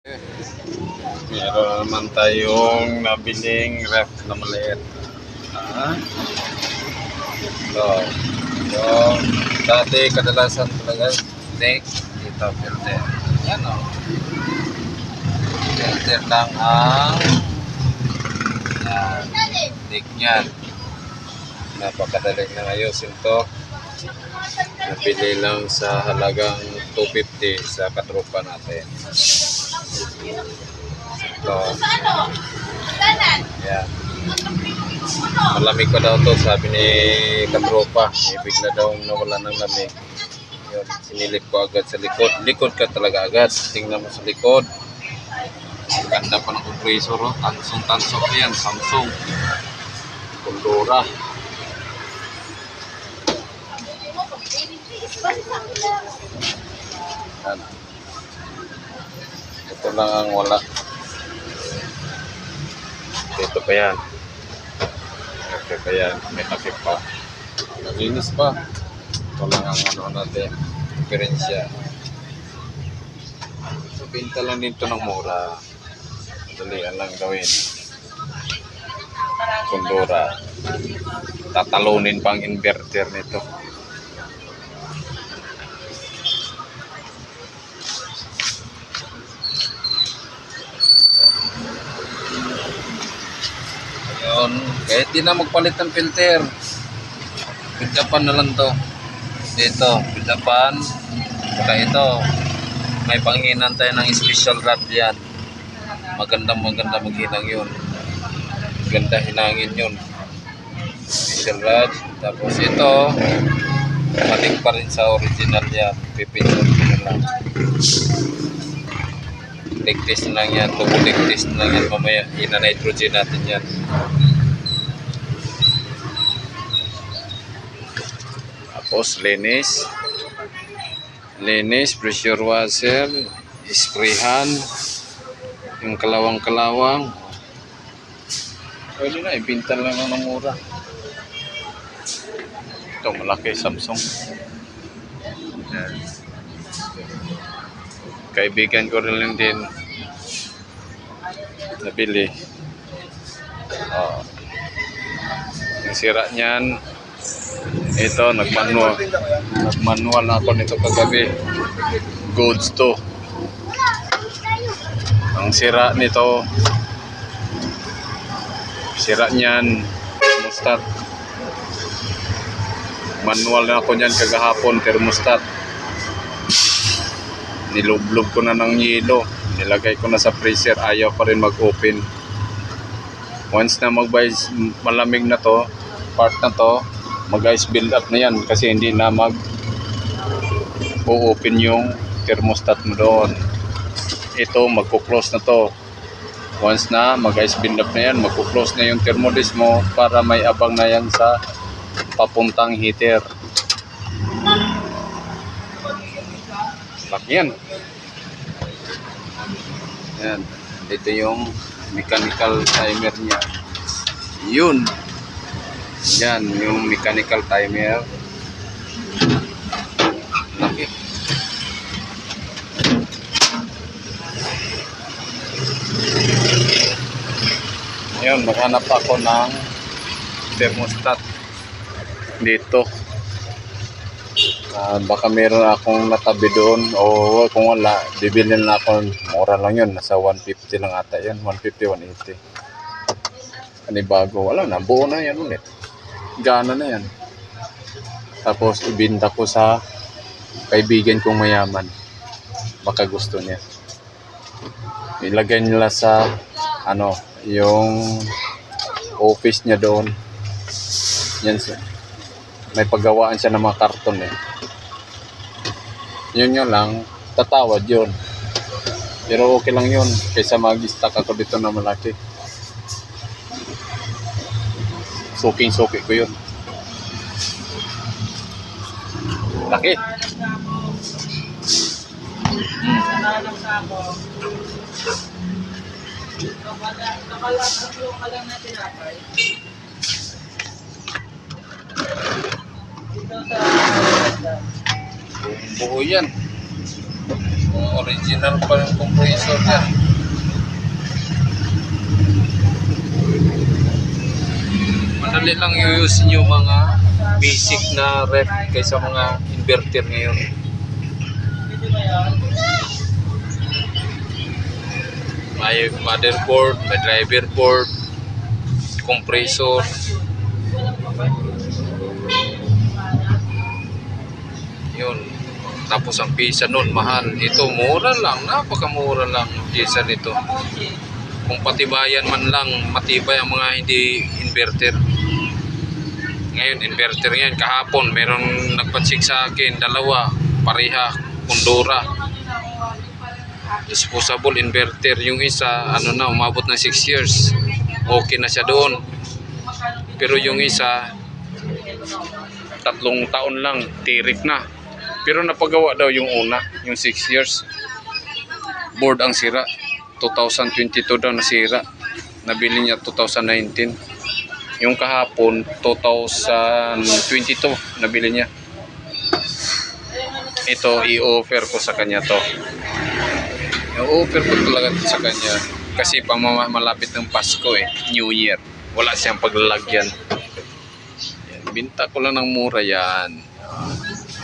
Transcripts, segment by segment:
Meron naman tayong nabiling ref na maliit. Ah, ito. Yung dati kadalasan talaga snake. Ito, filter. Yan o. Filter lang ang snake niyan. Napakadaling na ayusin to. Nabili lang sa halagang 250 sa katropa natin. Ito. Yan. Malamig pa daw to, sabi ni katropa. Bigla daw nawala ng lamig. Yun, sinilip ko agad sa likod. Likod ka talaga agad. Tingnan mo sa likod. Ganda pa ng compressor. Oh. Tansong-tansok yan. Samsung. Kundura. Yan. Ito lang ang wala. Dito pa yan. Okay pa yan. May takip pa. Nalinis pa. Ito lang ang ano natin. Diferensya. So, binta lang dito ng mura. Dalian lang gawin. Kundura. Tatalunin pang inverter nito. Ayun. Kahit di na magpalit ng filter. Bildapan na lang to. Dito. Bildapan. Saka ito. May panghinan tayo ng special rod yan. Maganda maghinang yun. Ganda hinangin yun. Special rod. Tapos ito. Mating pa rin sa original yan. Pipinyon ko na lang. Leg test na lang yan. Double leg test na lang yan. Mamaya ina-nitrogen natin yan. Tapos linis. Linis, pressure washer, sprayhan, yung kalawang-kalawang. Pwede na, ibinta lang ng mura. Ito, malaki, Samsung. Yan. Kaibigan ko rin din nabili. Yung sira niyan, ito, nagmanual na ako nito kagabi. Goods to. Ang sira nito, sira niyan, thermostat. Manual na ako niyan kagahapon, thermostat. Nilublob ko na ng yelo. Nilagay ko na sa freezer, ayaw pa rin mag-open. Once na malamig na to, part na to, mag-ice build up na yan kasi hindi na mag-open yung thermostat mo doon. Ito, magpo-close na to. Once na mag-ice build up na yan, magpo-close na yung thermodis mo para may abang na yan sa papuntang heater. Laki yan. Yan. Ito yung mechanical timer niya. Yun. Yan, yung mechanical timer. Laki. Ayun, maghanap ako ng thermostat dito. Baka meron akong natabi doon o kung wala, bibilin na ako. Mura lang yun, nasa 150 lang ata yun. 150, 180. Bago, wala na, buo na yan ulit. Gana na yan. Tapos ibinta ko sa kaibigan kong mayaman. Baka gusto niya. Ilagay nila sa yung office niya doon. Yan, may paggawaan siya ng mga karton eh. Yun lang, tatawad yun. Pero okay lang yun kaysa mag-stack ako dito na malaki. Suking-suki ko yun. Laki. Buo yan. Original pa yung compressor niya. Madali lang i-use yung mga basic na ref kaysa mga inverter ngayon. May motherboard, may driver board, compressor. Yun. Tapos ang pisa nun, mahal. Ito, mura lang. Napakamura lang ang pisa nito. Kung patibayan man lang, matibay ang mga hindi inverter. Ngayon, inverter yan. Kahapon, meron nagpansik sa akin. Dalawa, pareha, Kundura. Disposable inverter. Yung isa, ano na, umabot ng 6 years. Okay na siya doon. Pero yung isa, 3 taon lang, tirik na. Pero napagawa daw yung una, yung 6 years. Board ang sira. 2022 daw nasira. Nabili niya 2019. Yung kahapon, 2022 nabili niya. Ito, i-offer ko sa kanya to. I-offer ko talaga sa kanya. Kasi malapit ng Pasko New Year. Wala siyang paglalagyan. Yan, binta ko lang ng mura yan.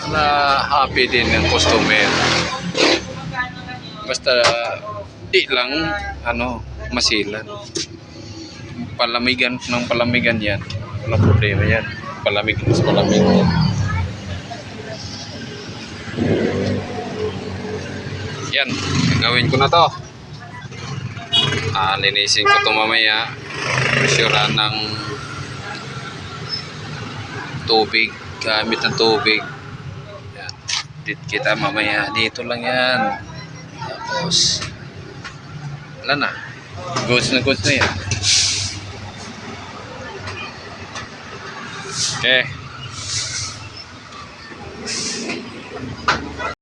Na happy din ng customer. Basta di lang masilan. Palamigan ng palamigan yan. Wala problema yan. Palamig mas palamig. Yan, gawin ko na to. Linisin ko to mamaya. Sure ng tubig, gamit ng tubig. Yan. Kita mamaya. Dito lang yan. Tapos wala na. Goods na yan. Okay.